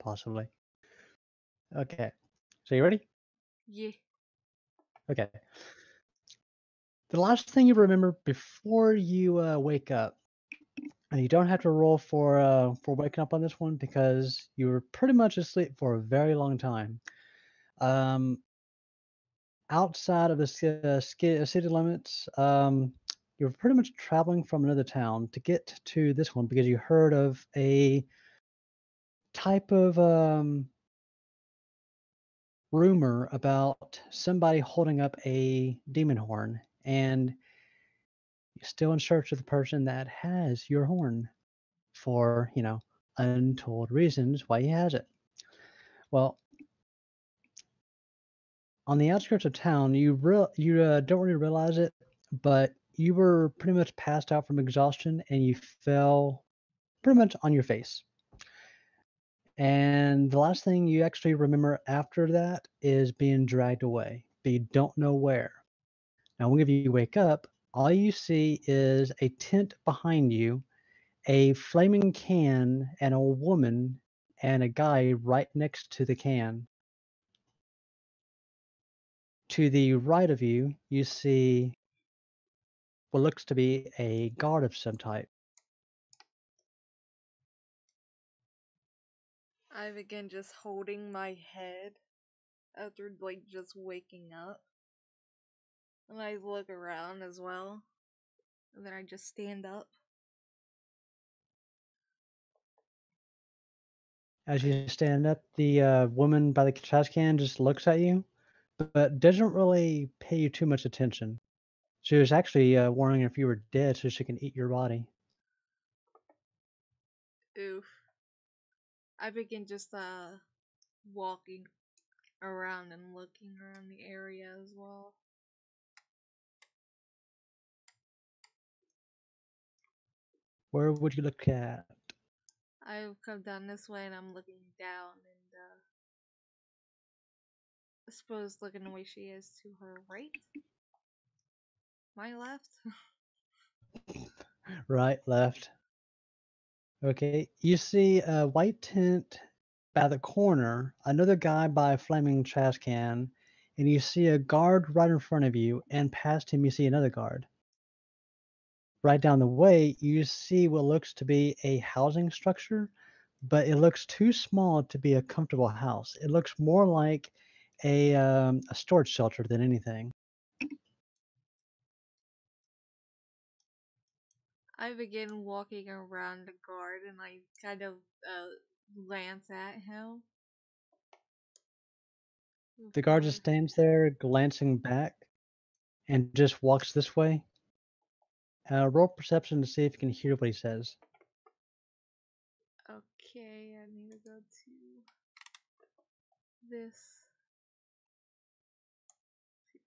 possibly. Okay. So you ready? Yeah. Okay. The last thing you remember before you wake up, and you don't have to roll for waking up on this one because you were pretty much asleep for a very long time. Um, outside of the city limits, you're pretty much traveling from another town to get to this one because you heard of a type of rumor about somebody holding up a demon horn, and you're still in search of the person that has your horn for, untold reasons why he has it. Well, on the outskirts of town, you don't really realize it, but you were pretty much passed out from exhaustion, and you fell pretty much on your face. And the last thing you actually remember after that is being dragged away, but you don't know where. Now, whenever you wake up, all you see is a tent behind you, a flaming can, and a woman and a guy right next to the can. To the right of you, you see what looks to be a guard of some type. I begin just holding my head after like just waking up. And I look around as well. And then I just stand up. As you stand up, the woman by the trash can just looks at you, but doesn't really pay you too much attention. She was actually wondering if you were dead so she can eat your body. Oof. I begin just walking around and looking around the area as well. Where would you look at? I've come down this way and I'm looking down and I suppose looking the way she is to her right. My left. Right, left. Okay, you see a white tent by the corner, another guy by a flaming trash can, and you see a guard right in front of you, and past him you see another guard. Right down the way, you see what looks to be a housing structure, but it looks too small to be a comfortable house. It looks more like a storage shelter than anything. I begin walking around the guard and I kind of glance at him The guard just before. stands there glancing back and just walks this way. Roll perception to see if you can hear what he says. Okay, I need to go to this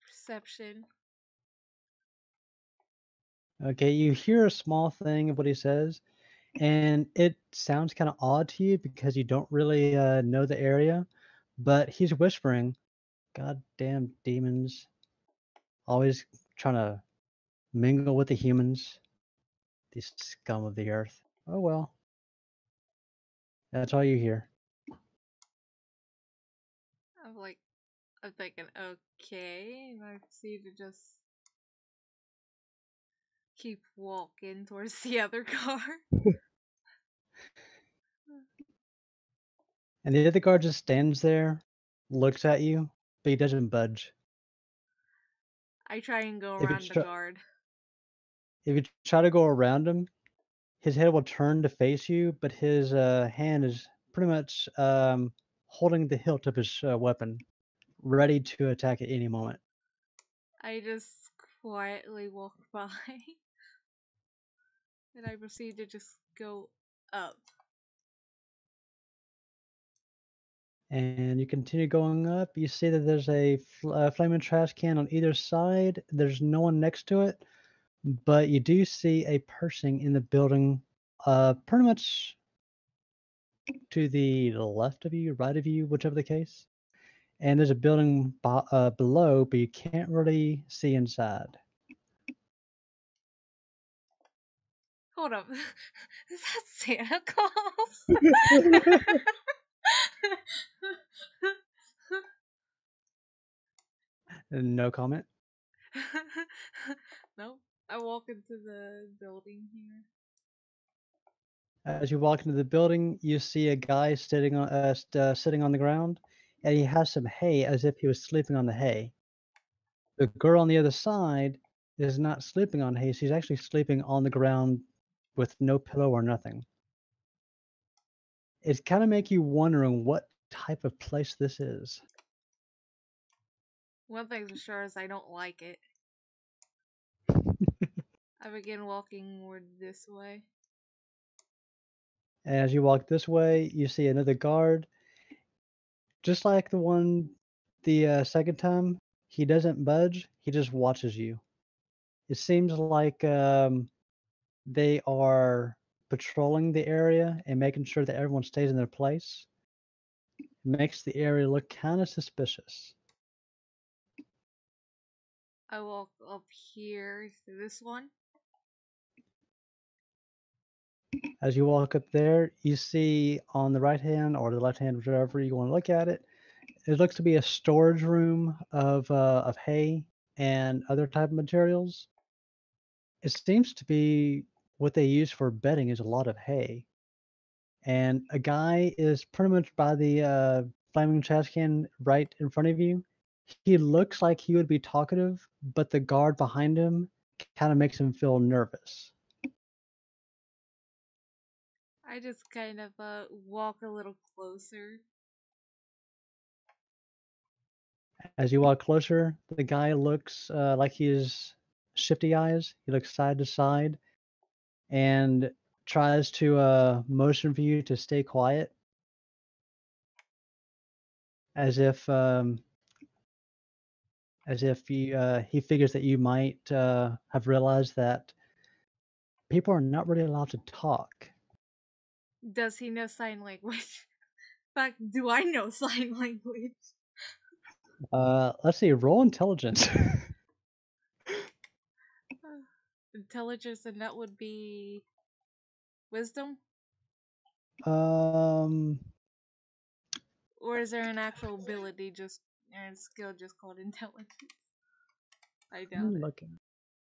perception. Okay, you hear a small thing of what he says, and it sounds kind of odd to you because you don't really know the area, but he's whispering, "Goddamn demons, always trying to mingle with the humans, these scum of the earth." Oh well, that's all you hear. I'm like, I'm thinking, okay, and I proceed to just keep walking towards the other car. And the other guard just stands there, looks at you, but he doesn't budge. I try and go If you around the try, guard. if you try to go around him, his head will turn to face you, but his hand is pretty much holding the hilt of his weapon, ready to attack at any moment. I just quietly walk by and I proceed to just go up. And you continue going up. You see that there's a flaming trash can on either side. There's no one next to it, but you do see a person in the building, pretty much to the left of you, right of you, whichever the case. And there's a building below, but you can't really see inside. Hold up. Is that Santa Claus? No comment. Nope. I walk into the building here. As you walk into the building, you see a guy sitting on the ground, and he has some hay as if he was sleeping on the hay. The girl on the other side is not sleeping on hay, she's actually sleeping on the ground with no pillow or nothing. It kinda make you wondering what type of place this is. One thing's for sure is I don't like it. I begin walking more this way. As you walk this way, you see another guard, just like the second time, he doesn't budge, he just watches you. It seems like, they are patrolling the area and making sure that everyone stays in their place. It makes the area look kinda suspicious. I walk up here to this one. As you walk up there, you see on the right hand or the left hand, whichever you wanna look at it, it looks to be a storage room of hay and other type of materials. It seems to be what they use for bedding is a lot of hay, and a guy is pretty much by the flaming trash can right in front of you. He looks like he would be talkative, but the guard behind him kinda makes him feel nervous. I just kind of walk a little closer. As you walk closer, the guy looks, like he has shifty eyes. He looks side to side and tries to, motion for you to stay quiet as if, he figures that you might, have realized that people are not really allowed to talk. Does he know sign language? In fact, do I know sign language? Let's see, roll intelligence. Intelligence, and that would be wisdom? Um, Or is there an actual ability just and skill just called intelligence? I doubt I'm it. looking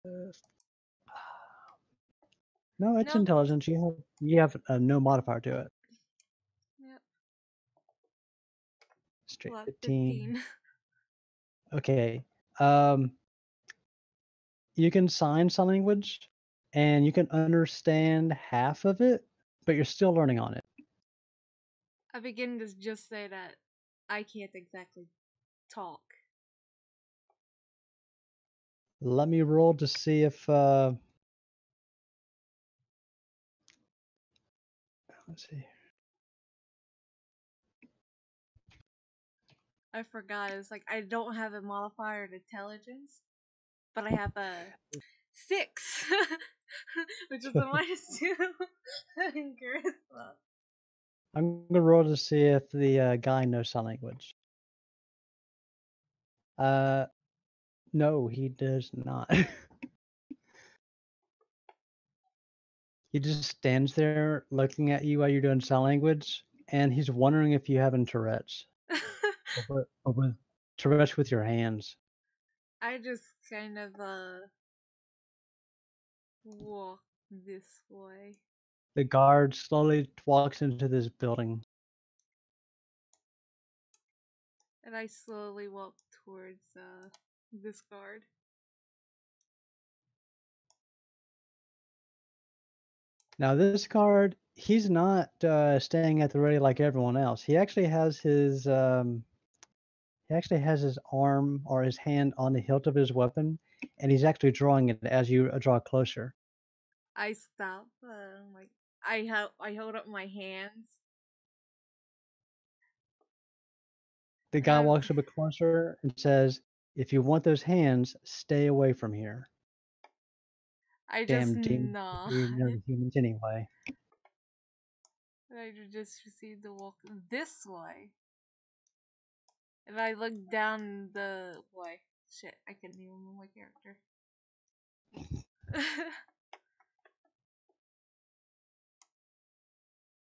at this. No, it's Nope. intelligence. You have, no modifier to it. Yep. Straight Well, 15. 15. Okay. Um, you can sign language, and you can understand half of it, but you're still learning on it. I begin to just say that I can't exactly talk. Let me roll to see if, let's see. I forgot. It's like I don't have a modifier in intelligence, but I have a 6, which is a -2 in charisma. I'm gonna roll to see if the, guy knows sign language. Uh, no, he does not. He just stands there looking at you while you're doing sign language, and he's wondering if you have any Tourette's or with Tourette's with your hands. I just kind of walk this way, The guard slowly walks into this building. and I slowly walk towards this guard. Now this guard, he's not, staying at the ready like everyone else. He actually has his arm or his hand on the hilt of his weapon, and he's actually drawing it as you, draw closer. I stop. Like I hold up my hands, The and guy walks a bit closer and says, "If you want those hands, stay away from here. I just Damn demons nod. be near humans anyway." And I just proceed to walk this way, and I look down the way. Shit, I couldn't even move my character.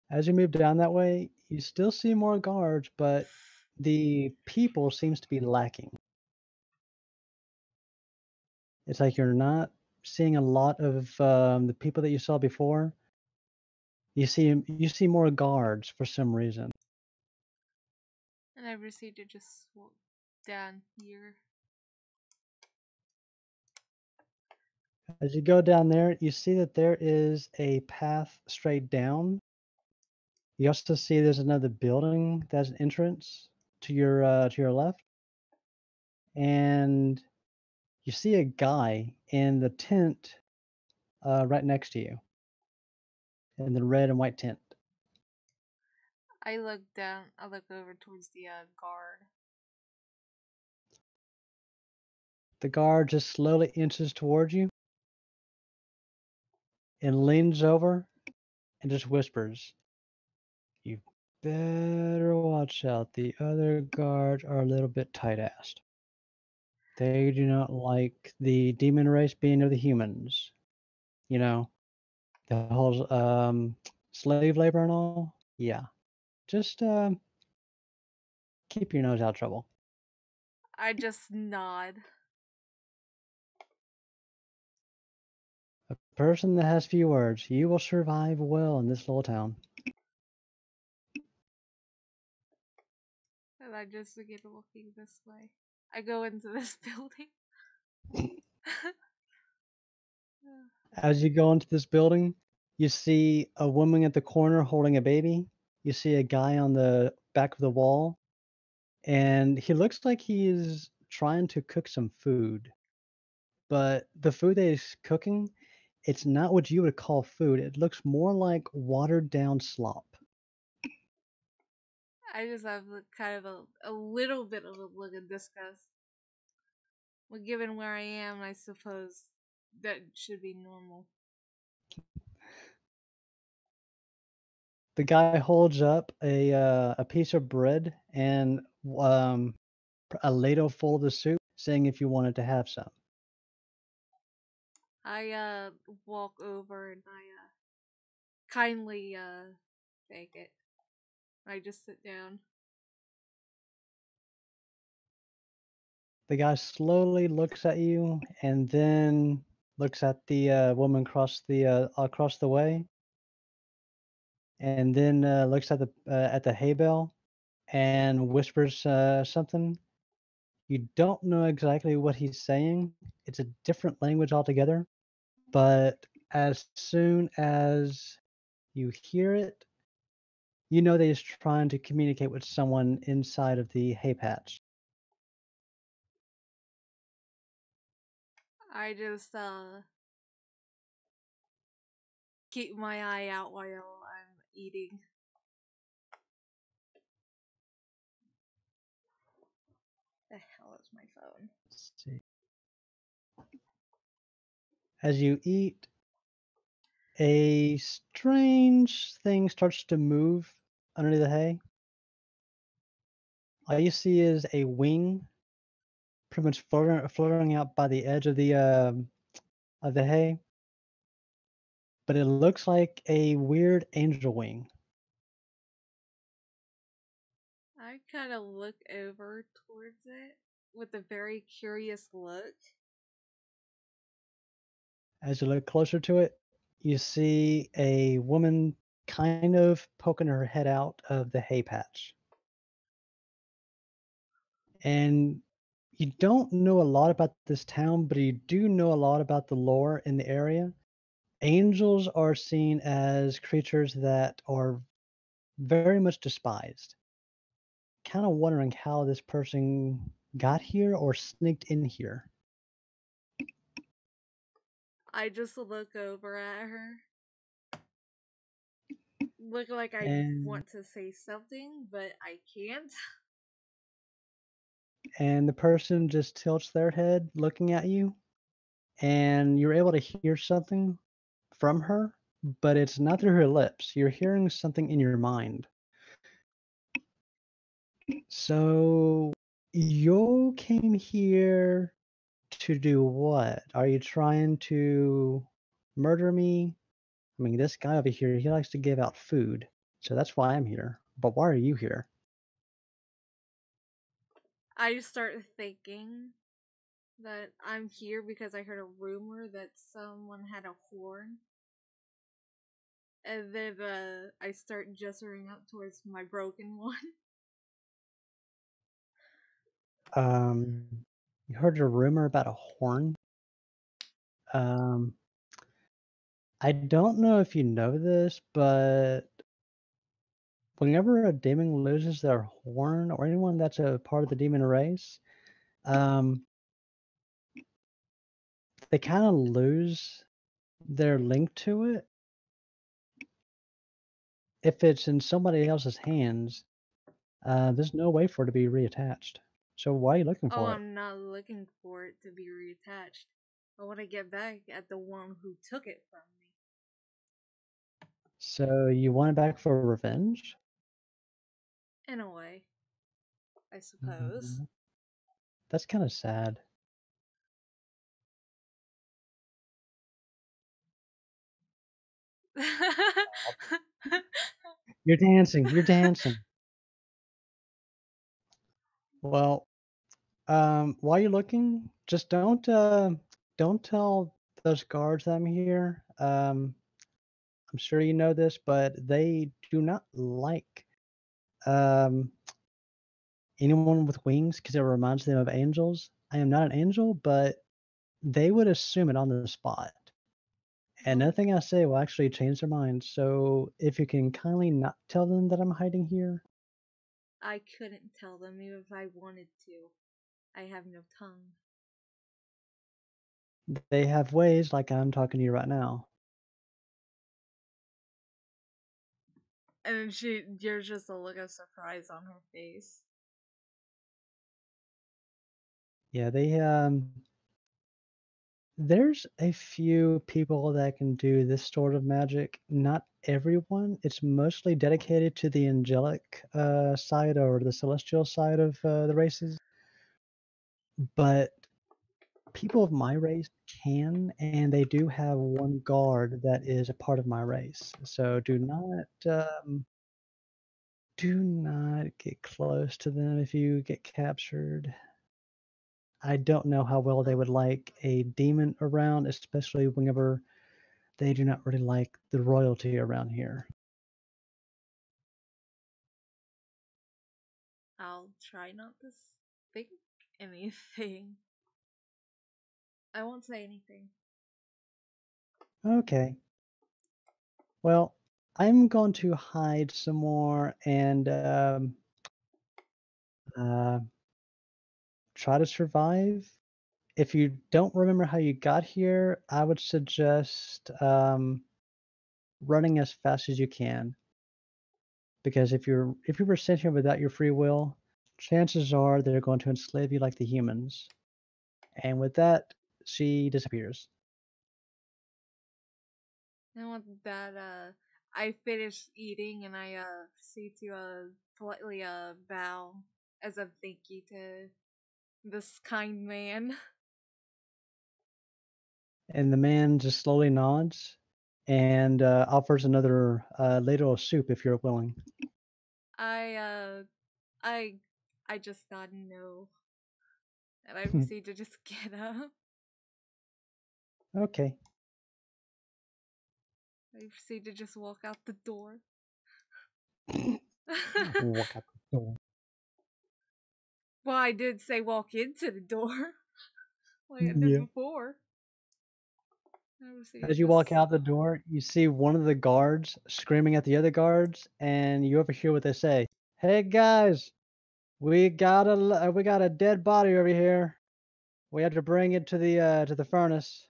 As you move down that way, you still see more guards, but the people seems to be lacking. It's like you're not seeing a lot of the people that you saw before. You see more guards for some reason. And I proceed to just walk down here. As you go down there, you see that there is a path straight down. You also see there's another building that's an entrance to your left, and you see a guy in the tent right next to you in the red and white tent. I look down. I look over towards the guard. The guard just slowly inches towards you and leans over and just whispers, "You better watch out. The other guards are a little bit tight-assed. They do not like the demon race being near the humans. You know, the whole slave labor and all. Yeah, just keep your nose out of trouble." I just nod. A person that has few words, you will survive well in this little town. And I just begin walking this way. I go into this building. As you go into this building, you see a woman at the corner holding a baby. You see a guy on the back of the wall, and he looks like he's trying to cook some food. But the food that he's cooking, it's not what you would call food. It looks more like watered down slop. I just have kind of a little bit of a look of disgust. Well, given where I am, I suppose that should be normal. The guy holds up a piece of bread and a ladle full of the soup, saying if you wanted to have some. I walk over and I kindly take it. I just sit down. The guy slowly looks at you and then looks at the woman across the way, and then looks at the hay bale and whispers something. You don't know exactly what he's saying. It's a different language altogether, but as soon as you hear it, you know that he's trying to communicate with someone inside of the hay patch. I just keep my eye out while I'm eating. The hell is my phone? Let's see. As you eat, a strange thing starts to move under the hay. All you see is a wing pretty much floating out by the edge of the hay, but it looks like a weird angel wing. I kind of look over towards it with a very curious look. As you look closer to it, you see a woman kind of poking her head out of the hay patch. And you don't know a lot about this town, but you do know a lot about the lore in the area. Angels are seen as creatures that are very much despised. Kind of wondering how this person got here or sneaked in here. I just look over at her, look like I And want to say something, but I can't. and the person just tilts their head looking at you, and you're able to hear something from her, but it's not through her lips. You're hearing something in your mind. So you came here to do what? Are you trying to murder me? I mean, this guy over here, he likes to give out food. So that's why I'm here. But why are you here? I just start thinking. that I'm here because I heard a rumor that someone had a horn. And then I start gesturing up towards my broken one. Um, you heard a rumor about a horn? Um, I don't know if you know this, but whenever a demon loses their horn or anyone that's a part of the demon race, um, they kind of lose their link to it. If it's in somebody else's hands, there's no way for it to be reattached. So why are you looking Oh, for it? I'm not looking for it to be reattached. I want to get back at the one who took it from me. So you want it back for revenge? In a way, I suppose. Mhm. That's kind of sad. You're dancing. You're dancing. Well, while you're looking, just don't tell those guards that I'm here. I'm sure you know this, but they do not like um, anyone with wings because it reminds them of angels. I am not an angel, but they would assume it on the spot. And Oh, nothing I say will actually change their minds. So if you can kindly not tell them that I'm hiding here, I couldn't tell them even if I wanted to. I have no tongue. they have ways like I'm talking to you right now. And there's just a look of surprise on her face. Yeah, there's a few people that can do this sort of magic. Not everyone. It's mostly dedicated to the angelic side or the celestial side of the races. But people of my race can, and they do have one guard that is a part of my race. So do not get close to them if you get captured. I don't know how well they Oh, would like a demon around, especially whenever they do not really like the royalty around here. I'll try not to think anything. I won't say anything. Okay. Well, I'm going to hide some more and uh, try to survive. If you don't remember how you got here, I would suggest running as fast as you can. Because if you were sent here without your free will, chances are they're going to enslave you like the humans. And with that, she disappears. And with that, I finish eating and I see to politely bow as a thank you to this kind man. And the man just slowly nods and offers another ladle of soup if you're willing. I I I just got no, and I proceed to just get up. Okay. I proceed to just walk out the door. Walk out the door. Well, I did say walk into the door, like I did Yeah. before. I proceed to As you walk just out the door, you see one of the guards screaming at the other guards, and you overhear what they say. Hey guys, we got a dead body over here. We have to bring it to the furnace.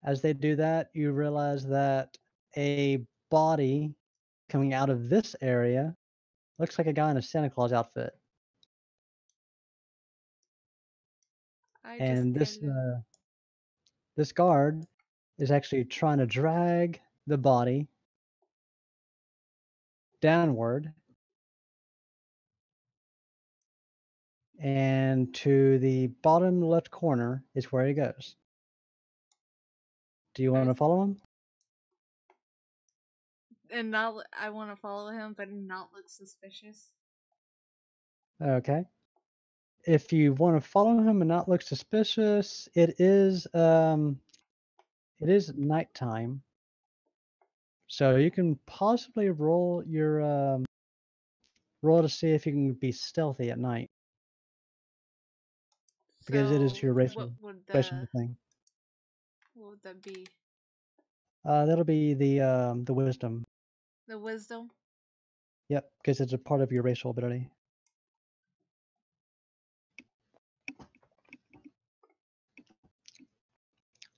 As they do that, you realize that a body coming out of this area looks like a guy in a Santa Claus outfit. I just And kind of this guard is actually trying to drag the body downward and to the bottom left corner is where he goes. Do you want I to follow him? and not I want to follow him, but not look suspicious. Okay. if you want to follow him and not look suspicious, it is nighttime, so you can possibly roll to see if you can be stealthy at night because it is So your what would racial thing. that be? That'll be the wisdom. The wisdom? Yep, because it's a part of your racial ability.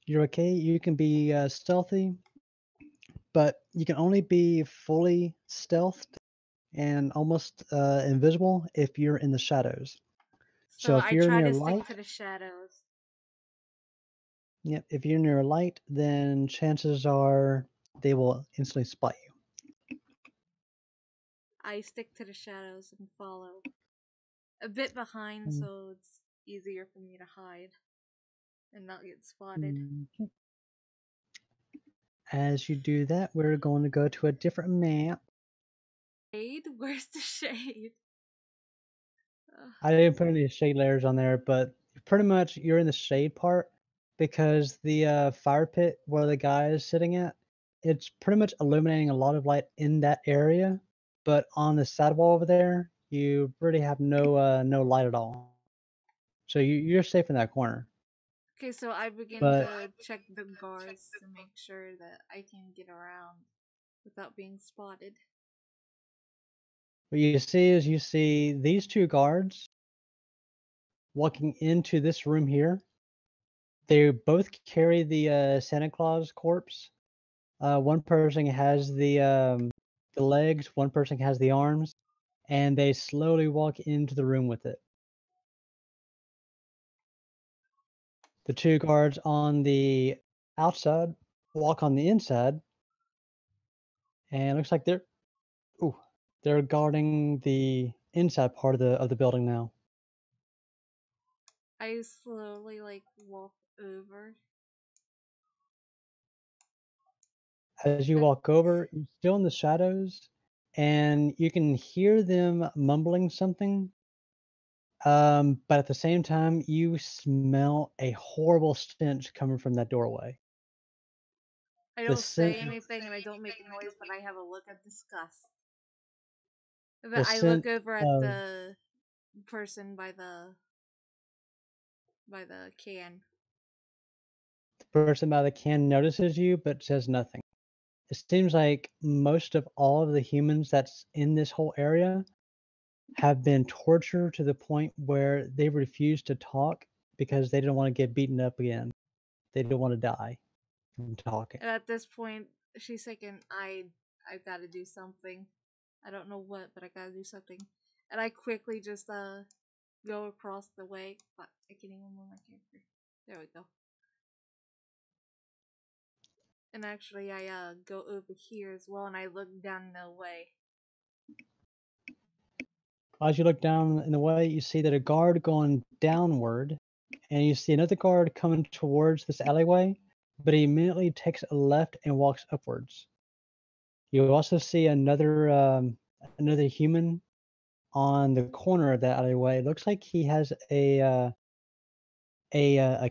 You're okay. You can be stealthy, but you can only be fully stealthed and almost invisible if you're in the shadows. So So if I you're try near to stick light, to the shadows. yep, if you're near light, then chances are they will instantly spot you. I stick to the shadows and follow. A bit behind Mm, so it's easier for me to hide and not get spotted. okay. As you do that, we're going to go to a different map. Shade? Where's the shade? Ugh. I didn't put any shade layers on there, but pretty much you're in the shade part because the fire pit where the guy is sitting at, it's pretty much illuminating a lot of light in that area. But on the side wall over there, you really have no light at all. So you're safe in that corner. Okay, so I begin But to check the guards to make sure that I can get around without being spotted. what you see these two guards walking into this room here. They both carry the Santa Claus corpse. One person has the legs, one person has the arms, and they slowly walk into the room with it. The two guards on the outside walk on the inside, and it looks like ooh, they're guarding the inside part of the building now. I slowly walk over. As you At, walk over, you're still in the shadows, and you can hear them mumbling something. But at the same time, you smell a horrible stench coming from that doorway. I The don't scent say anything and I don't make a noise, but I have a look of disgust. the But I look scent over at of the person by the can. the person by the can notices you but says nothing. It seems like most of all of the humans that's in this whole area have been tortured to the point where they refuse to talk because they don't want to get beaten up again. They don't want to die from talking. And at this point, she's thinking, I gotta do something. I don't know what, but I gotta do something. And I quickly just go across the way. But I can't even move my character. There we go. And actually, I go over here as well, and I look down the way. As you look down in the way, you see that a guard going downward, and you see another guard coming towards this alleyway, but he immediately takes a left and walks upwards. You also see another human on the corner of that alleyway. It looks like he has a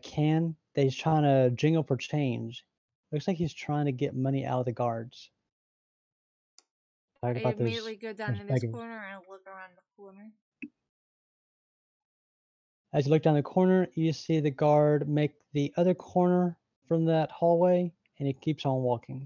can that he's trying to jingle for change. Looks like he's trying to get money out of the guards. Talk I about immediately go down those in this beggars. corner and look around the corner. As you look down the corner, you see the guard make the other corner from that hallway, and he keeps on walking.